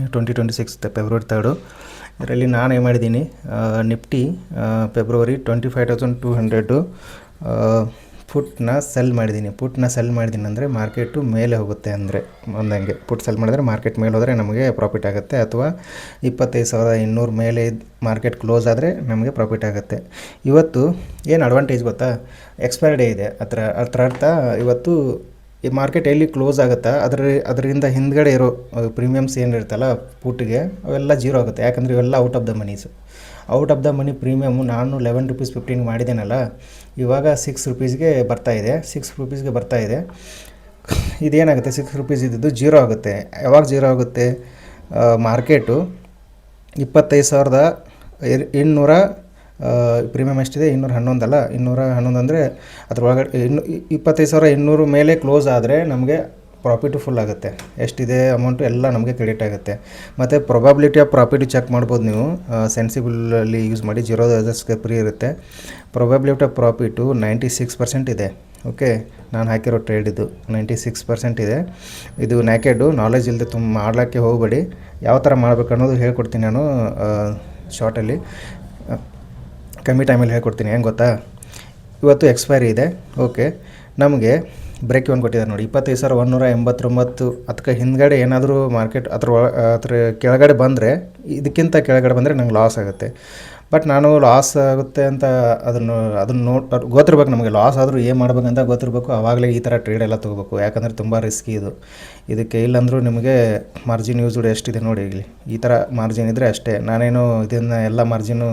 2026 February 3. ಇದರಲ್ಲಿ ನಾನು ಏನು ಮಾಡಿದ್ದೀನಿ, ನಿಫ್ಟಿ ಫೆಬ್ರವರಿ 25,200 ಪುಟ್ನ ಸೆಲ್ ಮಾಡಿದ್ದೀನಿ. ಅಂದರೆ ಮಾರ್ಕೆಟು ಮೇಲೆ ಹೋಗುತ್ತೆ, ಅಂದರೆ ಒಂದಂಗೆ ಪುಟ್ ಸೆಲ್ ಮಾಡಿದ್ರೆ ಮಾರ್ಕೆಟ್ ಮೇಲೆ ಹೋದರೆ ನಮಗೆ ಪ್ರಾಫಿಟ್ ಆಗುತ್ತೆ, ಅಥವಾ 25,200 ಮೇಲೆ ಮಾರ್ಕೆಟ್ ಕ್ಲೋಸ್ ಆದರೆ ನಮಗೆ ಪ್ರಾಫಿಟ್ ಆಗುತ್ತೆ. ಇವತ್ತು ಏನು ಅಡ್ವಾಂಟೇಜ್ ಗೊತ್ತಾ, ಎಕ್ಸ್ಪೈರಿ ಡೇ ಇದೆ. ಅದರ ಅರ್ಥ ಇವತ್ತು ಈ ಮಾರ್ಕೆಟ್ ಎಲ್ಲಿ ಕ್ಲೋಸ್ ಆಗುತ್ತಾ ಅದರಿಂದ ಹಿಂದ್ಗಡೆ ಇರೋ ಪ್ರೀಮಿಯಮ್ಸ್ ಏನಿರುತ್ತಲ್ಲ ಪುಟ್ಟಿಗೆ, ಅವೆಲ್ಲ ಜೀರೋ ಆಗುತ್ತೆ. ಯಾಕಂದರೆ ಇವೆಲ್ಲ out of the money premium ನಾನು ₹11.15 ಮಾಡಿದ್ದೇನಲ್ಲ, ಇವಾಗ ₹6 ಬರ್ತಾಯಿದೆ. ಇದೇನಾಗುತ್ತೆ, ₹6 ಇದ್ದಿದ್ದು ಜೀರೋ ಆಗುತ್ತೆ. ಯಾವಾಗ ಜೀರೋ ಆಗುತ್ತೆ, ಮಾರ್ಕೆಟು 25,800 ಪ್ರೀಮಿಯಮ್ ಎಷ್ಟಿದೆ, 211 ಅಲ್ಲ, 211 ಅಂದರೆ ಅದರೊಳಗಡೆ 25,800 ಮೇಲೆ ಕ್ಲೋಸ್ ಆದರೆ ನಮಗೆ ಪ್ರಾಫಿಟು ಫುಲ್ ಆಗುತ್ತೆ. ಎಷ್ಟಿದೆ ಅಮೌಂಟು ಎಲ್ಲ ನಮಗೆ ಕ್ರೆಡಿಟ್ ಆಗುತ್ತೆ. ಮತ್ತು ಪ್ರೊಬಬಿಲಿಟಿ ಆಫ್ ಪ್ರಾಫಿಟ್ ಚೆಕ್ ಮಾಡ್ಬೋದು ನೀವು, ಸೆನ್ಸಿಬಲಲ್ಲಿ ಯೂಸ್ ಮಾಡಿ. 0 ಫ್ರೀ ಇರುತ್ತೆ. ಪ್ರೊಬಬಿಲಿಟಿ ಆಫ್ ಪ್ರಾಫಿಟು 96% ಇದೆ. ಓಕೆ, ನಾನು ಹಾಕಿರೋ ಟ್ರೇಡ್ ಇದು 96% ಇದೆ. ಇದು ನ್ಯಾಕೆಡು, ನಾಲೆಜ್ ಇಲ್ಲದೆ ಮಾಡ್ಲಿಕ್ಕೆ ಹೋಗಬೇಡಿ. ಯಾವ ಥರ ಮಾಡಬೇಕು ಅನ್ನೋದು ಹೇಳ್ಕೊಡ್ತೀನಿ ನಾನು ಶಾರ್ಟಲ್ಲಿ, ಕಮ್ಮಿ ಟೈಮಲ್ಲಿ ಹೇಳ್ಕೊಡ್ತೀನಿ. ಹೆಂಗೆ ಗೊತ್ತಾ, ಇವತ್ತು ಎಕ್ಸ್ಪೈರಿ ಇದೆ. ಓಕೆ, ನಮಗೆ ಬ್ರೇಕ್ ಇವನ್ ಕೊಟ್ಟಿದ್ದಾರೆ ನೋಡಿ, 25,189. ಅದಕ್ಕೆ ಹಿಂದ್ಗಡೆ ಏನಾದರೂ ಮಾರ್ಕೆಟ್ ಅದ್ರ ಕೆಳಗಡೆ ಬಂದರೆ, ಇದಕ್ಕಿಂತ ಕೆಳಗಡೆ ಬಂದರೆ ನಂಗೆ ಲಾಸ್ ಆಗುತ್ತೆ. ಬಟ್ ನಾನು ಲಾಸ್ ಆಗುತ್ತೆ ಅಂತ ಅದನ್ನು ಗೊತ್ತಿರ್ಬೇಕು. ನಮಗೆ ಲಾಸ್ ಆದರೂ ಏನು ಮಾಡ್ಬೇಕಂತ ಗೊತ್ತಿರಬೇಕು. ಆವಾಗಲೇ ಈ ಥರ ಟ್ರೇಡ್ ಎಲ್ಲ ತೊಗೋಬೇಕು. ಯಾಕಂದರೆ ತುಂಬ ರಿಸ್ಕಿ ಇದಕ್ಕೆ. ಇಲ್ಲಾಂದರೂ ನಿಮಗೆ ಮಾರ್ಜಿನ್ ಯೂಸ್ ಎಷ್ಟಿದೆ ನೋಡಿ, ಇಲ್ಲಿ ಈ ಥರ ಮಾರ್ಜಿನ್ ಇದ್ದರೆ ಅಷ್ಟೇ. ನಾನೇನು ಇದನ್ನು ಎಲ್ಲ ಮಾರ್ಜಿನು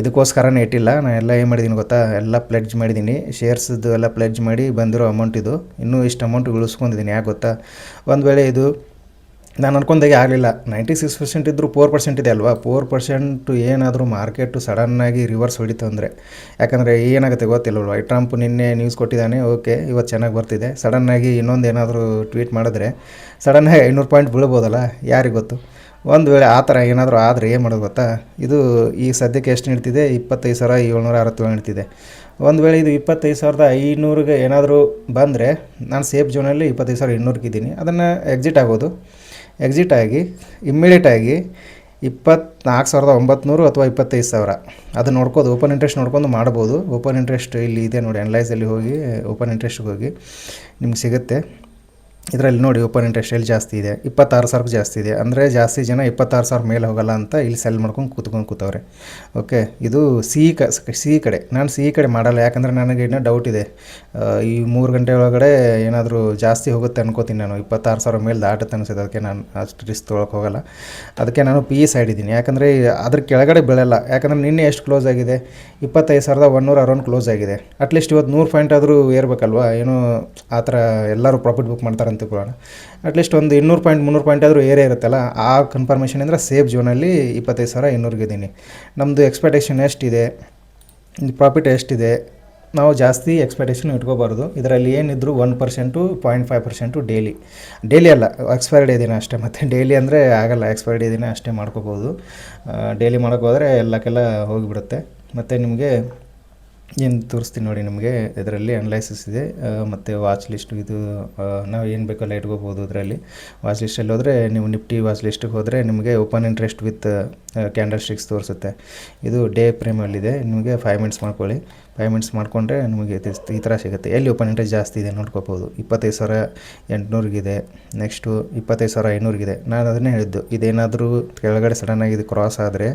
ಇದಕ್ಕೋಸ್ಕರನೇ ಇಟ್ಟಿಲ್ಲ. ನಾನು ಎಲ್ಲ ಏನು ಮಾಡಿದ್ದೀನಿ ಗೊತ್ತಾ, ಎಲ್ಲ ಪ್ಲೆಡ್ಜ್ ಮಾಡಿದ್ದೀನಿ. ಶೇರ್ಸ್ದು ಎಲ್ಲ ಪ್ಲೆಡ್ಜ್ ಮಾಡಿ ಬಂದಿರೋ ಅಮೌಂಟ್ ಇದು. ಇನ್ನೂ ಇಷ್ಟು ಅಮೌಂಟ್ ಉಳಿಸ್ಕೊಂಡಿದ್ದೀನಿ. ಯಾಕೆ ಗೊತ್ತಾ, ಒಂದು ವೇಳೆ ಇದು ನಾನು ಅನ್ಕೊಂಡಾಗೆ ಆಗಲಿಲ್ಲ, 96% ಇದ್ದರೂ 4% ಇದೆ ಅಲ್ವಾ, 4% ಏನಾದರೂ ಮಾರ್ಕೆಟು ಸಡನ್ನಾಗಿ ರಿವರ್ಸ್ ಹೊಡಿತು ಅಂದರೆ, ಯಾಕಂದರೆ ಏನಾಗುತ್ತೆ ಗೊತ್ತಿಲ್ಲವಲ್ವ. ಟ್ರಂಪ್ ನಿನ್ನೆ ನ್ಯೂಸ್ ಕೊಟ್ಟಿದ್ದಾನೆ, ಓಕೆ, ಇವತ್ತು ಚೆನ್ನಾಗಿ ಬರ್ತಿದೆ. ಸಡನ್ನಾಗಿ ಇನ್ನೊಂದು ಏನಾದರೂ ಟ್ವೀಟ್ ಮಾಡಿದ್ರೆ ಸಡನ್ನಾಗಿ 500 ಪಾಯಿಂಟ್ ಬೀಳ್ಬೋದಲ್ಲ, ಯಾರಿಗೆ ಗೊತ್ತು. ಒಂದು ವೇಳೆ ಆ ಥರ ಏನಾದರೂ ಆದರೆ ಏನು ಮಾಡೋದು ಗೊತ್ತಾ, ಇದು ಈ ಸದ್ಯಕ್ಕೆ ಎಷ್ಟು ನಿಡ್ತಿದೆ, 25,767 ನಿಡ್ತಿದೆ. ಒಂದು ವೇಳೆ ಇದು 25,500ಗೆ ಏನಾದರೂ ಬಂದರೆ ನಾನು ಸೇಫ್ ಝೋನಲ್ಲಿ 25,200 ಇದ್ದೀನಿ. ಅದನ್ನು ಎಕ್ಸಿಟ್ ಆಗಿ ಇಮ್ಮಿಡಿಯೇಟಾಗಿ 24,900 ಅಥವಾ 25,000 ಅದು ನೋಡ್ಬೋದು. ಓಪನ್ ಇಂಟ್ರೆಸ್ಟ್ ನೋಡ್ಕೊಂಡು ಮಾಡ್ಬೋದು. ಓಪನ್ ಇಂಟ್ರೆಸ್ಟ್ ಇಲ್ಲಿ ಇದೆ ನೋಡಿ, ಅನಲೈಸಲ್ಲಿ ಹೋಗಿ ಓಪನ್ ಇಂಟ್ರೆಸ್ಟ್ಗೆ ಹೋಗಿ ನಿಮ್ಗೆ ಸಿಗುತ್ತೆ. ಇದರಲ್ಲಿ ನೋಡಿ, ಓಪನ್ ಇಂಟ್ರೆಸ್ಟ್ ಎಲ್ಲಿ ಜಾಸ್ತಿ ಇದೆ, 26,000 ಜಾಸ್ತಿ ಇದೆ. ಅಂದರೆ ಜಾಸ್ತಿ ಜನ 26,000 ಮೇಲೆ ಹೋಗಲ್ಲ ಅಂತ ಇಲ್ಲಿ ಸೆಲ್ ಮಾಡ್ಕೊಂಡು ಕೂತವ್ರೆ. ಓಕೆ, ಇದು ಸಿ ಕಡೆ. ನಾನು ಸಿ ಕಡೆ ಮಾಡಲ್ಲ, ಯಾಕಂದರೆ ನನಗೆ ಇನ್ನೂ ಡೌಟ್ ಇದೆ. ಈ 3 ಗಂಟೆ ಒಳಗಡೆ ಏನಾದರೂ ಜಾಸ್ತಿ ಹೋಗುತ್ತೆ ಅನ್ಕೋತೀನಿ ನಾನು. 26,000 ಮೇಲೆ ದಾಟುತ್ತೆ ಅನಿಸುತ್ತೆ. ಅದಕ್ಕೆ ನಾನು ಅಷ್ಟು ರಿಸ್ಕ್ ತೊಗೊಳಕ್ಕೆ ಹೋಗಲ್ಲ. ಅದಕ್ಕೆ ನಾನು ಪಿ ಸೈಡ್ ಇದ್ದೀನಿ. ಯಾಕಂದರೆ ಅದ್ರ ಕೆಳಗಡೆ ಬೀಳಲ್ಲ. ಯಾಕಂದರೆ ನಿನ್ನೆ ಎಷ್ಟು ಕ್ಲೋಸ್ ಆಗಿದೆ, 25,100 ಅರೌಂಡ್ ಕ್ಲೋಸ್ ಆಗಿದೆ. ಅಟ್ಲೀಸ್ಟ್ ಇವತ್ತು 100 ಪಾಯಿಂಟ್ ಆದರೂ ಏರ್ಬೇಕಲ್ವಾ. ಏನೋ ಆ ಥರ ಎಲ್ಲರೂ ಪ್ರಾಫಿಟ್ ಬುಕ್ ಮಾಡ್ತಾರೆ ಅಂದ್ಕೊಳ್ಳೋಣ. ಅಟ್ಲೀಸ್ಟ್ ಒಂದು 200 ಪಾಯಿಂಟ್ 300 ಪಾಯಿಂಟ್ ಆದರೂ ಏರೇ ಇರುತ್ತಲ್ಲ, ಆ ಕನ್ಫರ್ಮೇಷನ್ ಅಂದರೆ ಸೇಫ್ ಝೋನಲ್ಲಿ 25,200 ಇದ್ದೀನಿ. ನಮ್ಮದು ಎಕ್ಸ್ಪೆಕ್ಟೇಷನ್ ಎಷ್ಟಿದೆ, ಪ್ರಾಫಿಟ್ ಎಷ್ಟಿದೆ, ನಾವು ಜಾಸ್ತಿ ಎಕ್ಸ್ಪೆಕ್ಟೇಷನ್ ಇಟ್ಕೋಬಾರ್ದು. ಇದರಲ್ಲಿ ಏನಿದ್ರು 1%, 0.5% ಡೈಲಿ ಅಲ್ಲ, ಎಕ್ಸ್ಪೈರಿ ಡೇ ದಿನ ಅಷ್ಟೇ. ಮತ್ತು ಡೈಲಿ ಅಂದರೆ ಆಗಲ್ಲ, ಎಕ್ಸ್ಪೈರಿ ಡೇ ದಿನ ಅಷ್ಟೇ ಮಾಡ್ಕೋಬೋದು. ಡೈಲಿ ಮಾಡೋಕ್ಕೆ ಹೋದರೆ ಎಲ್ಲಕ್ಕೆಲ್ಲ ಹೋಗಿಬಿಡುತ್ತೆ. ಮತ್ತು ನಿಮಗೆ ಏನು ತೋರಿಸ್ತೀನಿ ನೋಡಿ, ನಿಮಗೆ ಇದರಲ್ಲಿ ಅನಲೈಸಿಸ್ ಇದೆ ಮತ್ತು ವಾಚ್ ಲಿಸ್ಟು. ಇದು ನಾವು ಏನು ಬೇಕಲ್ಲ ಇಟ್ಕೋಬೋದು. ಇದರಲ್ಲಿ ವಾಚ್ ಲಿಸ್ಟಲ್ಲಿ ಹೋದರೆ, ನೀವು ನಿಫ್ಟಿ ವಾಚ್ ಲಿಸ್ಟಿಗೆ ಹೋದರೆ ನಿಮಗೆ open interest with candle sticks ತೋರಿಸುತ್ತೆ. ಇದು ಡೇ ಪ್ರೇಮಲ್ಲಿದೆ. ನಿಮಗೆ 5 ಮಿನಿಟ್ಸ್ ಮಾಡ್ಕೊಳ್ಳಿ. 5 ಮಿನಿಟ್ಸ್ ಮಾಡಿಕೊಂಡ್ರೆ ನಿಮಗೆ ಈ ಥರ ಸಿಗುತ್ತೆ. ಎಲ್ಲಿ ಓಪನ್ ಇಂಟ್ರೆಸ್ಟ್ ಜಾಸ್ತಿ ಇದೆ ನೋಡ್ಕೋಬೋದು. 25,800 ನೆಕ್ಸ್ಟು 25,500 ನಾನು ಅದನ್ನೇ ಹೇಳಿದ್ದು. ಇದೇನಾದರೂ ಕೆಳಗಡೆ ಸಡನ್ನಾಗಿ ಇದು ಕ್ರಾಸ್ ಆದರೆ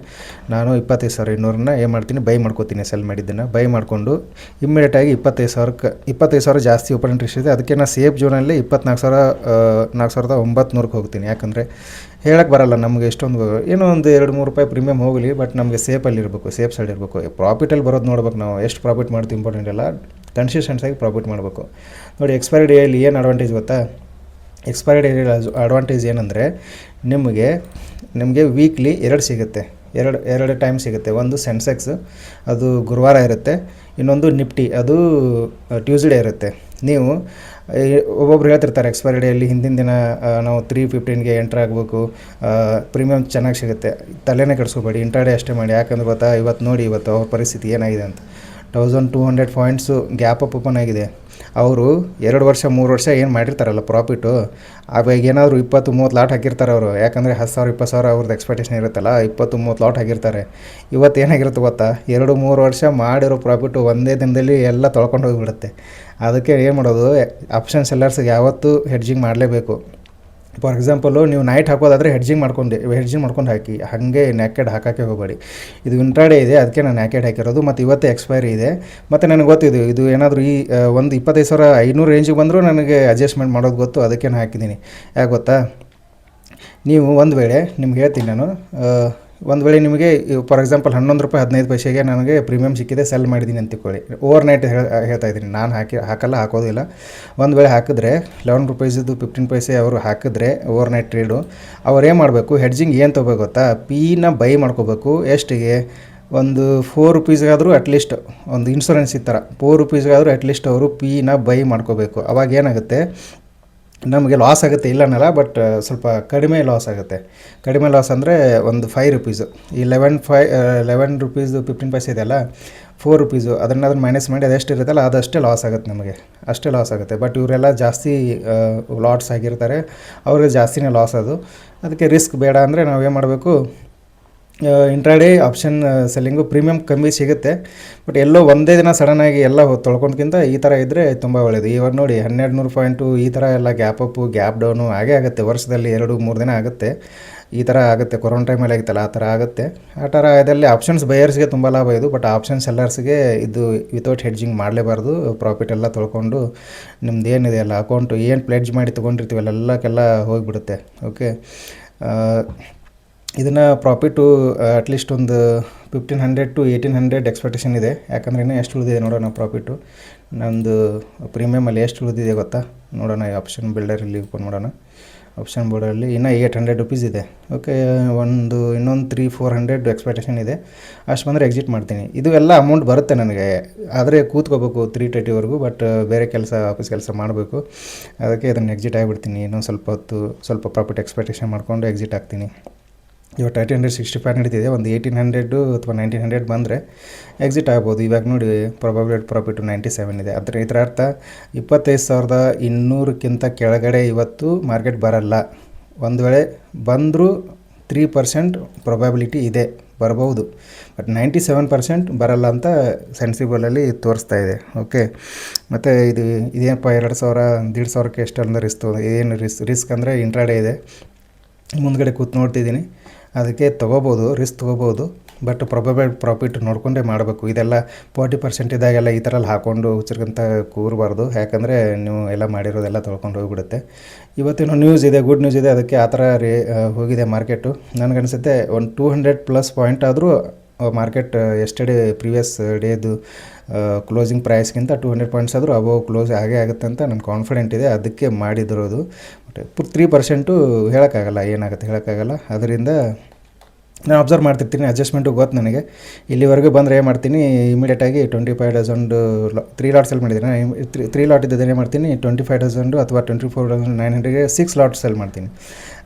ನಾನು 25,200 ಏನು ಮಾಡ್ತೀನಿ, ಬೈ ಮಾಡ್ಕೋತೀನಿ. ಸೆಲ್ ಮಾಡಿದ್ದನ್ನು ಬೈ ಮಾಡಿಕೊಂಡು ಇಮ್ಮಿಡಿಯೇಟಾಗಿ 25,000 ಜಾಸ್ತಿ ಓಪನ್ ಇಂಟ್ರೆಸ್ಟ್ ಇದೆ. ಅದಕ್ಕೆ ನಾನು ಸೇಫ್ ಝೋನಲ್ಲಿ 24,900 ಹೋಗ್ತೀನಿ. ಯಾಕಂದರೆ ಹೇಳಕ್ಕೆ ಬರಲ್ಲ ನಮಗೆ ಎಷ್ಟೊಂದು, ಏನೋ ಒಂದು 2-3 ರೂಪಾಯಿ ಪ್ರೀಮಿಯಮ್ ಹೋಗಲಿ, ಬಟ್ ನಮಗೆ ಸೇಫ್ ಸೈಡ್ ಇರಬೇಕು. ಪ್ರಾಫಿಟಲ್ಲಿ ಬರೋದು ನೋಡ್ಬೇಕು ನಾವು. ಎಷ್ಟು ಪ್ರಾಫಿಟ್ ಮಾಡ್ತೀವಿ ಇಂಪಾರ್ಟೆಂಟ್ ಇಲ್ಲ, ಕನ್ಸಿಸ್ಟೆನ್ಸಾಗಿ ಪ್ರಾಫಿಟ್ ಮಾಡಬೇಕು. ನೋಡಿ, ಎಕ್ಸ್ಪೈರಿ ಡೇಯಲ್ಲಿ ಏನು ಅಡ್ವಾಂಟೇಜ್ ಗೊತ್ತಾ, ಎಕ್ಸ್ಪೈರಿ ಡೇ ಅಡ್ವಾಂಟೇಜ್ ಏನಂದರೆ ನಿಮಗೆ ವೀಕ್ಲಿ 2 ಸಿಗುತ್ತೆ. ಎರಡು ಟೈಮ್ ಸಿಗುತ್ತೆ. ಒಂದು ಸೆನ್ಸೆಕ್ಸ್, ಅದು ಗುರುವಾರ ಇರುತ್ತೆ. ಇನ್ನೊಂದು ನಿಫ್ಟಿ, ಅದು ಟ್ಯೂಸ್ಡೇ ಇರುತ್ತೆ. ನೀವು ಒಬ್ಬೊಬ್ರು ಹೇಳ್ತಿರ್ತಾರೆ ಎಕ್ಸ್ಪೈರಿ ಡೇಯಲ್ಲಿ ಹಿಂದಿನ ದಿನ ನಾವು 3:15ಗೆ ಎಂಟ್ರ್ ಆಗಬೇಕು, ಪ್ರೀಮಿಯಮ್ ಚೆನ್ನಾಗಿ ಸಿಗುತ್ತೆ. ತಲೆನೇ ಕೆಡಿಸ್ಕೋಬೇಡಿ, ಇಂಟ್ರಾಡೇ ಅಷ್ಟೇ ಮಾಡಿ. ಯಾಕಂದ್ರೆ ಇವತ್ತು ನೋಡಿ ಅವ್ರ ಪರಿಸ್ಥಿತಿ ಏನಾಗಿದೆ ಅಂತ. 1200 ಪಾಯಿಂಟ್ಸು ಗ್ಯಾಪ್ ಅಪ್ ಓಪನ್ ಆಗಿದೆ. ಅವರು 2 ವರ್ಷ 3 ವರ್ಷ ಏನು ಮಾಡಿರ್ತಾರಲ್ಲ ಪ್ರಾಫಿಟ್ಟು, ಅವಾಗ ಏನಾದರೂ 20-30 ಲಾಟ್ ಹಾಕಿರ್ತಾರೆ ಅವರು. ಯಾಕಂದರೆ 10,000 20,000 ಅವ್ರದ್ದು ಎಕ್ಸ್ಪೆಕ್ಟೇಷನ್ ಇರುತ್ತಲ್ಲ, 20-30 ಲಾಟ್ ಹಾಕಿರ್ತಾರೆ. ಇವತ್ತು ಏನಾಗಿರುತ್ತೆ ಗೊತ್ತಾ, 2-3 ವರ್ಷ ಮಾಡಿರೋ ಪ್ರಾಫಿಟ್ಟು ಒಂದೇ ದಿನದಲ್ಲಿ ಎಲ್ಲ ತೊಳ್ಕೊಂಡು ಹೋಗಿಬಿಡುತ್ತೆ. ಅದಕ್ಕೆ ಏನು ಮಾಡೋದು, ಆಪ್ಷನ್ ಸೆಲ್ಲರ್ಸ್ಗೆ ಯಾವತ್ತೂ ಹೆಡ್ಜಿಂಗ್ ಮಾಡಲೇಬೇಕು. ಫಾರ್ ಎಕ್ಸಾಂಪಲು ನೀವು ನೈಟ್ ಹಾಕೋದಾದರೆ ಹೆಡ್ಜಿಂಗ್ ಮಾಡ್ಕೊಂಡು ಹಾಕಿ, ಹಾಗೆ ನ್ಯಾಕೆಡ್ ಹಾಕೋಕ್ಕೆ ಹೋಗಬೇಡಿ. ಇದು ಇಂಟ್ರಾಡೇ ಇದೆ, ಅದಕ್ಕೆ ನಾನು ನ್ಯಾಕೆಡ್ ಹಾಕಿರೋದು. ಮತ್ತು ಇವತ್ತೇ ಎಕ್ಸ್ಪೈರಿ ಇದೆ. ಮತ್ತು ನನಗೆ ಗೊತ್ತಿದೆ ಇದು ಏನಾದರೂ ಈ ಒಂದು 25,500 ರೇಂಜಿಗೆ ಬಂದರೂ ನನಗೆ ಅಡ್ಜಸ್ಟ್ಮೆಂಟ್ ಮಾಡೋದು ಗೊತ್ತು, ಅದಕ್ಕೆ ನಾನು ಹಾಕಿದ್ದೀನಿ. ಯಾಕೆ ಗೊತ್ತಾ, ನೀವು ಒಂದು ವೇಳೆ ನಿಮ್ಗೆ ಹೇಳ್ತೀನಿ ನಾನು, ಒಂದು ವೇಳೆ ನಿಮಗೆ ಫಾರ್ ಎಕ್ಸಾಂಪಲ್ 11 ರೂಪಾಯಿ 15 ಪೈಸೆಗೆ ನನಗೆ ಪ್ರೀಮಿಯಮ್ ಸಿಕ್ಕಿದೆ, ಸೆಲ್ ಮಾಡಿದ್ದೀನಿ ಅಂತ ತಿಳ್ಕೊಳ್ಳಿ. ಓವರ್ ನೈಟ್ ಹೇಳ್ತಾ ಇದ್ದೀನಿ, ನಾನು ಹಾಕೋದಿಲ್ಲ. ಒಂದು ವೇಳೆ ಹಾಕಿದ್ರೆ 11 ರೂಪಾಯಿದು 15 ಪೈಸೆ ಅವರು ಹಾಕಿದ್ರೆ ಓವರ್ ನೈಟ್ ಟ್ರೇಡು, ಅವ್ರು ಏನು ಮಾಡಬೇಕು, ಹೆಡ್ಜಿಂಗ್ ಏನು ತೊಗೋಬೇಕು ಗೊತ್ತಾ, ಪೀನ ಬೈ ಮಾಡ್ಕೋಬೇಕು. ಎಷ್ಟಿಗೆ, ಒಂದು 4 ರೂಪೀಸ್ಗಾದರೂ ಅಟ್ಲೀಸ್ಟ್, ಒಂದು ಇನ್ಶೂರೆನ್ಸ್ ಈ ಥರ 4 ರೂಪೀಸ್ಗಾದರೂ ಅಟ್ಲೀಸ್ಟ್ ಅವರು ಪೀನ ಬೈ ಮಾಡ್ಕೋಬೇಕು. ಅವಾಗ ಏನಾಗುತ್ತೆ, ನಮಗೆ ಲಾಸ್ ಆಗುತ್ತೆ ಇಲ್ಲ ಅನ್ನಲ್ಲ, ಬಟ್ ಸ್ವಲ್ಪ ಕಡಿಮೆ ಲಾಸ್ ಆಗುತ್ತೆ. ಕಡಿಮೆ ಲಾಸ್ ಅಂದರೆ ಒಂದು 5 ರೂಪೀಸು, ಈ 11 ರೂಪೀಸು 15 ಪೈಸೆ ಇದೆಯಲ್ಲ, 4 ರೂಪೀಸು ಅದನ್ನು ಮೈನಸ್ ಮಾಡಿ ಅದೆಷ್ಟು ಇರುತ್ತಲ್ಲ ಅದಷ್ಟೇ ಲಾಸ್ ಆಗುತ್ತೆ, ನಮಗೆ ಅಷ್ಟೇ ಲಾಸ್ ಆಗುತ್ತೆ. ಬಟ್ ಇವರೆಲ್ಲ ಜಾಸ್ತಿ ಲಾಟ್ಸ್ ಆಗಿರ್ತಾರೆ, ಅವ್ರಿಗೆ ಜಾಸ್ತಿನೇ ಲಾಸ್ ಅದು. ಅದಕ್ಕೆ ರಿಸ್ಕ್ ಬೇಡ ಅಂದರೆ ನಾವೇನು ಮಾಡಬೇಕು, ಇಂಟ್ರಾಡೇ ಆಪ್ಷನ್ ಸೆಲ್ಲಿಂಗು ಪ್ರೀಮಿಯಮ್ ಕಮ್ಮಿ ಸಿಗುತ್ತೆ. ಬಟ್ ಎಲ್ಲೋ ಒಂದೇ ದಿನ ಸಡನ್ನಾಗಿ ಎಲ್ಲ ತೊಳ್ಕೊಂಡ್ಕಿಂತ ಈ ಥರ ಇದ್ದರೆ ತುಂಬ ಒಳ್ಳೆಯದು. ಇವಾಗ ನೋಡಿ 1200 ಪಾಯಿಂಟು ಈ ಥರ ಎಲ್ಲ ಗ್ಯಾಪ್ ಅಪ್ಪು ಗ್ಯಾಪ್ ಡೌನು ಹಾಗೇ ಆಗುತ್ತೆ. ವರ್ಷದಲ್ಲಿ 2-3 ದಿನ ಆಗುತ್ತೆ, ಈ ಥರ ಆಗುತ್ತೆ. ಕೊರೋನಾ ಟೈಮಲ್ಲಿ ಆಗಿತ್ತಲ್ಲ ಆ ಥರ ಆಗುತ್ತೆ. ಆ ಥರ ಇದರಲ್ಲಿ ಆಪ್ಷನ್ಸ್ ಬಯರ್ಸ್ಗೆ ತುಂಬ ಲಾಭ ಇದು, ಬಟ್ ಆಪ್ಷನ್ ಸೆಲ್ಲರ್ಸ್ಗೆ ಇದು ವಿತೌಟ್ ಹೆಡ್ಜಿಂಗ್ ಮಾಡಲೇಬಾರ್ದು. ಪ್ರಾಫಿಟ್ ಎಲ್ಲ ತೊಳ್ಕೊಂಡು ನಿಮ್ದು ಏನಿದೆ ಅಲ್ಲ ಅಕೌಂಟು ಏನು ಪ್ಲೆಡ್ಜ್ ಮಾಡಿ ತೊಗೊಂಡಿರ್ತೀವಿ ಎಲ್ಲಕ್ಕೆಲ್ಲ ಹೋಗಿಬಿಡುತ್ತೆ. ಓಕೆ, ಇದನ್ನು ಪ್ರಾಫಿಟ್ಟು ಅಟ್ಲೀಸ್ಟ್ ಒಂದು 1500 to 1800 ಎಕ್ಸ್ಪೆಕ್ಟೇಷನ್ ಇದೆ. ಯಾಕಂದ್ರೆ ಇನ್ನೂ ಎಷ್ಟು ಉಳಿದಿದೆ ನೋಡೋಣ ಪ್ರಾಫಿಟ್ಟು. ನಮ್ಮದು ಪ್ರೀಮಿಯಮಲ್ಲಿ ಎಷ್ಟು ಉಳಿದಿದೆ ಗೊತ್ತಾ, ನೋಡೋಣ. ಆಪ್ಷನ್ ಬಿಲ್ಡರಲ್ಲಿ ಓಪನ್ ಮಾಡೋಣ. ಆಪ್ಷನ್ ಬೋರ್ಡಲ್ಲಿ ಇನ್ನೂ 800 ರುಪೀಸ್ ಇದೆ. ಓಕೆ, ಇನ್ನೊಂದು 300-400 ಎಕ್ಸ್ಪೆಕ್ಟೇಷನ್ ಇದೆ. ಅಷ್ಟು ಬಂದರೆ ಎಕ್ಸಿಟ್ ಮಾಡ್ತೀನಿ. ಇದು ಎಲ್ಲ ಅಮೌಂಟ್ ಬರುತ್ತೆ ನನಗೆ, ಆದರೆ ಕೂತ್ಕೋಬೇಕು 3:30ವರೆಗೂ. ಬಟ್ ಬೇರೆ ಆಫೀಸ್ ಕೆಲಸ ಮಾಡಬೇಕು, ಅದಕ್ಕೆ ಇದನ್ನು ಎಕ್ಸಿಟ್ ಆಗಿಬಿಡ್ತೀನಿ. ಇನ್ನೊಂದು ಸ್ವಲ್ಪ ಪ್ರಾಫಿಟ್ ಎಕ್ಸ್ಪೆಕ್ಟೇಷನ್ ಮಾಡಿಕೊಂಡು ಎಕ್ಸಿಟ್ ಆಗ್ತೀನಿ. ಇವಾಗ 1365 ನಡೀತಿದೆ, ಒಂದು 1800 ಅಥವಾ 1900 ಬಂದರೆ ಎಕ್ಸಿಟ್ ಆಗ್ಬೋದು. ಇವಾಗ ನೋಡಿ ಪ್ರಾಬಬಿಲಿಟಿ ಪ್ರಾಫಿಟ್ಟು 97 ಇದೆ. ಇದರ ಅರ್ಥ 25,200ಕ್ಕಿಂತ ಕೆಳಗಡೆ ಇವತ್ತು ಮಾರ್ಕೆಟ್ ಬರಲ್ಲ. ಒಂದು ವೇಳೆ ಬಂದರೂ 3% ಪ್ರೊಬಬಿಲಿಟಿ ಇದೆ, ಬರ್ಬೋದು. ಬಟ್ 97% ಬರಲ್ಲ ಅಂತ ಸೆನ್ಸಿಬಲಲ್ಲಿ ತೋರಿಸ್ತಾ ಇದೆ. ಓಕೆ, ಮತ್ತು ಇದೇನಪ್ಪ 2,000-1,500ಕ್ಕೆ ಎಷ್ಟೊಂದು ರಿಸ್ಕ್ ಅಂದರೆ ಇಂಟ್ರಾಡೇ ಇದೆ, ಮುಂದ್ಗಡೆ ಕೂತು ನೋಡ್ತಿದ್ದೀನಿ. ಅದಕ್ಕೆ ರಿಸ್ಕ್ ತೊಗೋಬೋದು, ಬಟ್ ಪ್ರಾಫಿಟ್ ನೋಡಿಕೊಂಡೇ ಮಾಡಬೇಕು. ಇದೆಲ್ಲ 40% ಇದ್ದಾಗೆಲ್ಲ ಈ ಥರ ಹಾಕ್ಕೊಂಡು ಹುಚ್ಚರ್ಗಂತ ಕೂರಬಾರ್ದು. ಯಾಕಂದರೆ ನೀವು ಎಲ್ಲ ಮಾಡಿರೋದೆಲ್ಲ ತೊಳ್ಕೊಂಡು ಹೋಗಿಬಿಡುತ್ತೆ. ಇವತ್ತೇನೋ ನ್ಯೂಸ್ ಇದೆ, ಗುಡ್ ನ್ಯೂಸ್ ಇದೆ, ಅದಕ್ಕೆ ಆ ಥರ ಹೋಗಿದೆ ಮಾರ್ಕೆಟು. ನನಗನ್ಸುತ್ತೆ ಒಂದು 200+ ಪಾಯಿಂಟ್ ಆದರೂ ಮಾರ್ಕೆಟ್ ಎಸ್ಟರ್ಡೇ ಪ್ರೀವಿಯಸ್ ಡೇದು ಕ್ಲೋಸಿಂಗ್ ಪ್ರೈಸ್ಗಿಂತ 200 ಪಾಯಿಂಟ್ಸ್ ಆದರೂ ಅಬೋವ್ ಕ್ಲೋಸ್ ಆಗೇ ಆಗುತ್ತೆ ಅಂತ ನಾನು ಕಾನ್ಫಿಡೆಂಟ್ ಇದೆ. ಅದಕ್ಕೆ ಮಾಡಿದಿರೋದು. ಬಟ್ 3% ಹೇಳೋಕ್ಕಾಗಲ್ಲ, ಏನಾಗುತ್ತೆ ಹೇಳೋಕ್ಕಾಗಲ್ಲ. ಅದರಿಂದ ನಾನು ಅಬ್ಸರ್ವ್ ಮಾಡ್ತಿರ್ತೀನಿ, ಅಡ್ಜಸ್ಟ್ಮೆಂಟು ಗೊತ್ತು ನನಗೆ. ಇಲ್ಲಿವರೆಗೂ ಬಂದರೆ ಏನು ಮಾಡ್ತೀನಿ, ಇಮಿಡಿಯೇಟಾಗಿ 25,000 3 ಲಾಟ್ ಸೆಲ್ ಮಾಡಿದ್ದೀನಿ. 3 ಲಾಟ್ ಇದ್ದರೆ ಏನು ಮಾಡ್ತೀನಿ, 25,000 ಅಥವಾ 24,900ಗೆ 6 ಲಾಟ್ ಸೆಲ್ ಮಾಡ್ತೀನಿ.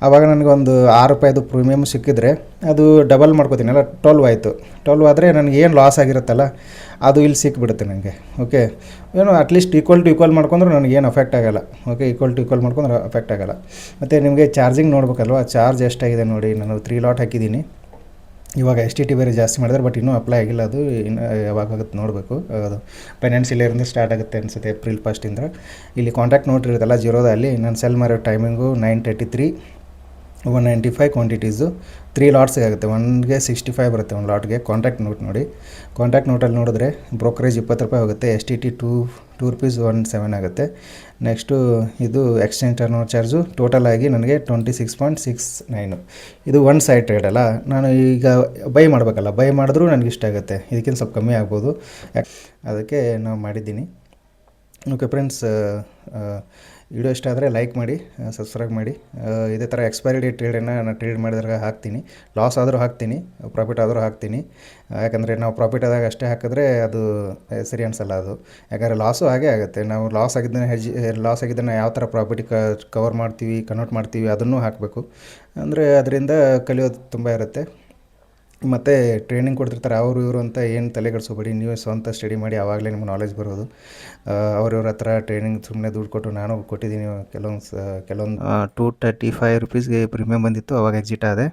ಆವಾಗ ನನಗೆ ಒಂದು 6 ರೂಪಾಯಿದು ಪ್ರೀಮಿಯಮ್ ಸಿಕ್ಕಿದ್ರೆ ಅದು ಡಬಲ್ ಮಾಡ್ಕೋತೀನಿ ಅಲ್ಲ, 12 ಆಯಿತು. 12 ಆದರೆ ನನಗೆ ಏನು ಲಾಸ್ ಆಗಿರುತ್ತಲ್ಲ ಅದು ಇಲ್ಲಿ ಸಿಕ್ಬಿಡುತ್ತೆ ನನಗೆ. ಓಕೆ, ಏನು ಅಟ್ಲೀಸ್ಟ್ ಈಕ್ವಲ್ ಟು ಈಕ್ವಲ್ ಮಾಡ್ಕೊಂಡ್ರೆ ನನಗೇನು ಅಫೆಕ್ಟ್ ಆಗೋಲ್ಲ. ಓಕೆ, ಈಕ್ವಲ್ ಟು ಈಕ್ವಲ್ ಮಾಡ್ಕೊಂಡ್ರೆ ಅಫೆಕ್ಟ್ ಆಗೋಲ್ಲ. ಮತ್ತು ನಿಮಗೆ ಚಾರ್ಜಿಂಗ್ ನೋಡಬೇಕಲ್ವ, ಚಾರ್ಜ್ ಎಷ್ಟಾಗಿದೆ ನೋಡಿ. ನಾನು 3 ಲಾಟ್ ಹಾಕಿದ್ದೀನಿ. ಇವಾಗ STT ಬೇರೆ ಜಾಸ್ತಿ ಮಾಡಿದ್ರೆ, ಬಟ್ ಇನ್ನೂ ಅಪ್ಲೈ ಆಗಿಲ್ಲ. ಅದು ಇನ್ನು ಯಾವಾಗುತ್ತೆ ನೋಡಬೇಕು. ಅದು ಫೈನಾನ್ಷಿಯಲ್ ಇಯರಿಂದ ಸ್ಟಾರ್ಟ್ ಆಗುತ್ತೆ ಅನಿಸುತ್ತೆ, April 1st. ಇಲ್ಲಿ ಕಾಂಟ್ಯಾಕ್ಟ್ ನೋಟ್ ಇರುತ್ತಲ್ಲ ಜೀರೋದಲ್ಲಿ, ನಾನು ಸೆಲ್ ಮಾಡೋ ಟೈಮಿಂಗು 9:33, 195 ಕ್ವಾಂಟಿಟೀಸು 3 ಲಾಟ್ಸ್ಗೆ ಆಗುತ್ತೆ. 1ಗೆ 65 ಬರುತ್ತೆ ಒಂದು ಲಾಟ್ಗೆ. ಕಾಂಟ್ಯಾಕ್ಟ್ ನೋಟ್ ನೋಡಿ. ಕಾಂಟ್ಯಾಕ್ಟ್ ನೋಟಲ್ಲಿ ನೋಡಿದ್ರೆ ಬ್ರೋಕರೇಜ್ 20 ರೂಪಾಯಿ ಹೋಗುತ್ತೆ. STT 2 ರೂಪೀಸ್ 17 ಆಗುತ್ತೆ. ನೆಕ್ಸ್ಟು ಇದು ಎಕ್ಸ್ಚೇಂಜ್ ಟರ್ನ್ ಚಾರ್ಜು ಟೋಟಲ್ ಆಗಿ ನನಗೆ 26.69. ಇದು ಒನ್ ಸೈಡ್ ಟ್ರೇಡ್ ಅಲ್ಲ, ನಾನು ಈಗ ಬೈ ಮಾಡಬೇಕಲ್ಲ, ಬೈ ಮಾಡಿದ್ರೂ ನನಗೆ ಇಷ್ಟ ಆಗುತ್ತೆ. ಇದಕ್ಕಿಂತ ಸ್ವಲ್ಪ ಕಮ್ಮಿ ಆಗ್ಬೋದು, ಅದಕ್ಕೆ ನಾವು ಮಾಡಿದ್ದೀನಿ. ಓಕೆ ಫ್ರೆಂಡ್ಸ್, ವಿಡಿಯೋ ಇಷ್ಟ ಆದರೆ ಲೈಕ್ ಮಾಡಿ, ಸಬ್ಸ್ಕ್ರೈಬ್ ಮಾಡಿ. ಇದೇ ಥರ ಎಕ್ಸ್ಪೈರಿ ಡೇಟ್ ಟ್ರೇಡನ್ನು ನಾನು ಟ್ರೇಡ್ ಮಾಡಿದಾಗ ಹಾಕ್ತೀನಿ. ಲಾಸ್ ಆದರೂ ಹಾಕ್ತೀನಿ, ಪ್ರಾಫಿಟ್ ಆದರೂ ಹಾಕ್ತೀನಿ. ಯಾಕಂದರೆ ನಾವು ಪ್ರಾಫಿಟ್ ಆದಾಗ ಅಷ್ಟೇ ಹಾಕಿದ್ರೆ ಅದು ಸರಿ ಅನಿಸಲ್ಲ ಅದು. ಯಾಕಂದರೆ ಲಾಸು ಹಾಗೇ ಆಗುತ್ತೆ. ನಾವು ಲಾಸ್ ಆಗಿದ್ದನ್ನು ಯಾವ ಥರ ಪ್ರಾಫಿಟ್ ಕವರ್ ಮಾಡ್ತೀವಿ, ಕನ್ವರ್ಟ್ ಮಾಡ್ತೀವಿ, ಅದನ್ನು ಹಾಕಬೇಕು. ಅಂದರೆ ಅದರಿಂದ ಕಲಿಯೋದು ತುಂಬ ಇರುತ್ತೆ. ಮತ್ತು ಟ್ರೈನಿಂಗ್ ಕೊಡ್ತಿರ್ತಾರೆ ಅವರು ಇವರು ಅಂತ ಏನು ತಲೆ ಕೆಡಿಸ್ಕೋಬೇಡಿ, ನೀವೇ ಸ್ವಂತ ಸ್ಟಡಿ ಮಾಡಿ ಆವಾಗಲೇ ನಿಮ್ಗೆ ನಾಲೆಜ್ ಬರೋದು. ಅವ್ರವ್ರ ಹತ್ರ ಟ್ರೈನಿಂಗ್ ಸುಮ್ಮನೆ ದುಡ್ಡು ಕೊಟ್ಟು ನಾನು ಕೊಟ್ಟಿದ್ದೀನಿ ಕೆಲವೊಂದು 235 ರುಪೀಸ್ಗೆ ಪ್ರೀಮಿಯಮ್ ಬಂದಿತ್ತು, ಅವಾಗ ಎಕ್ಸಿಟ್ ಆದೆ.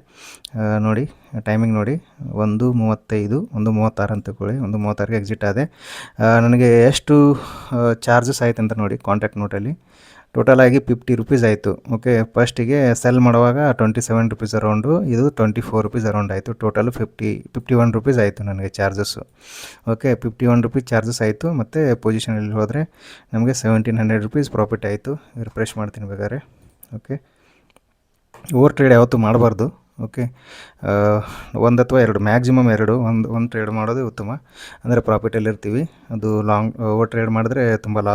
ನೋಡಿ ಟೈಮಿಂಗ್ ನೋಡಿ, 1:35 1:36 ಅಂತ ತಿಳ್ಕೊಳ್ಳಿ, 1:36ಗೆ ಎಕ್ಸಿಟ್ ಆದೆ. ನನಗೆ ಎಷ್ಟು ಚಾರ್ಜಸ್ ಆಯ್ತು ಅಂತ ನೋಡಿ ಕಾಂಟ್ಯಾಕ್ಟ್ ನೋಟಲ್ಲಿ. ಟೋಟಲಾಗಿ 50 ರುಪೀಸ್ ಆಯಿತು. ಓಕೆ, ಫಸ್ಟಿಗೆ ಸೆಲ್ ಮಾಡುವಾಗ 27 ರುಪೀಸ್ ಅರೌಂಡು, ಇದು 24 ರುಪೀಸ್ ಅರೌಂಡ್ ಆಯಿತು. ಟೋಟಲು 51 ರುಪೀಸ್ ಆಯಿತು ನನಗೆ ಚಾರ್ಜಸ್ಸು. ಓಕೆ, 51 ರುಪೀಸ್ ಚಾರ್ಜಸ್ ಆಯಿತು. ಮತ್ತು ಪೊಸಿಷನಲ್ಲಿ ಹೋದರೆ ನಮಗೆ 1700 ರುಪೀಸ್ ಪ್ರಾಫಿಟ್ ಆಯಿತು. ರಿಫ್ರೆಶ್ ಮಾಡ್ತೀನಿ ಬೇಕಾದ್ರೆ. ಓಕೆ, ಓವರ್ ಟ್ರೇಡ್ ಯಾವತ್ತೂ ಮಾಡಬಾರ್ದು. ಓಕೆ, ಒಂದು ಅಥವಾ ಎರಡು, ಮ್ಯಾಕ್ಸಿಮಮ್ ಒಂದು ಟ್ರೇಡ್ ಮಾಡೋದೇ ಉತ್ತಮ. ಅಂದರೆ ಪ್ರಾಫಿಟಲ್ಲಿರ್ತೀವಿ. ಅದು ಓವರ್ ಟ್ರೇಡ್ ಮಾಡಿದ್ರೆ ತುಂಬ ಲಾಸ್